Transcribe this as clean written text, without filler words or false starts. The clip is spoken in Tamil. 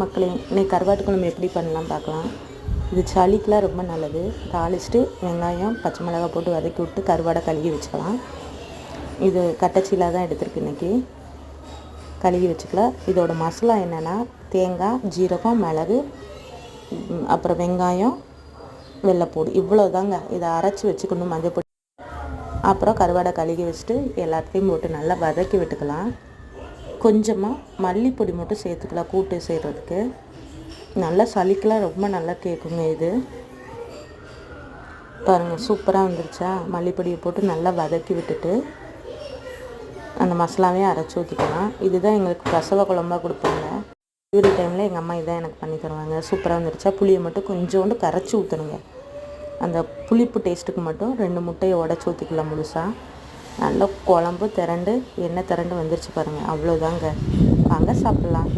மக்களே, இன்னைக்கு கருவாட்டு குழம்பு எப்படி பண்ணலாம் பார்க்கலாம். இது சளிக்கெலாம் ரொம்ப நல்லது. தாளிச்சுட்டு வெங்காயம் பச்சை மிளகாய் போட்டு வதக்கி விட்டு கருவாடை கழுகி வச்சுக்கலாம். இது கட்டச்சீலாக தான் எடுத்துருக்கு. இன்றைக்கி கழுகி வச்சுக்கலாம். இதோட மசாலா என்னென்னா தேங்காய், ஜீரகம், மிளகு, அப்புறம் வெங்காயம், வெள்ளைப்பூடு, இவ்வளோ தாங்க. இதை அரைச்சி வச்சுக்கணும். மஞ்சள் பொடி, அப்புறம் கருவாடை கழுகி வச்சுட்டு எல்லாத்தையும் போட்டு நல்லா வதக்கி விட்டுக்கலாம். கொஞ்சமாக மல்லிப்பொடி மட்டும் சேர்த்துக்கலாம் கூட்டு செய்கிறதுக்கு. நல்லா சளிக்கெலாம் ரொம்ப நல்லா கேட்குங்க. இது பாருங்கள், சூப்பராக வந்துருச்சா. மல்லிப்பொடியை போட்டு நல்லா வதக்கி விட்டுட்டு அந்த மசாலாவையும் அரைச்சி ஊற்றிக்கலாம். இதுதான் எங்களுக்கு பிரசவ குழம்பாக கொடுப்பாங்க. டெலிவரி டைமில் எங்கள் அம்மா இதான் எனக்கு பண்ணி தருவாங்க. சூப்பராக வந்துருச்சா. புளியை மட்டும் கொஞ்சோண்டு கரைச்சி ஊற்றணுங்க. அந்த புளிப்பு டேஸ்ட்டுக்கு மட்டும் 2 முட்டையை உடச்சி ஊற்றிக்கலாம் முழுசாக. நல்லா குழம்பு திரண்டு எண்ணெய் திரண்டு வந்துருச்சு பாருங்கள். அவ்வளோதாங்க. வாங்க சாப்பிட்லாம்.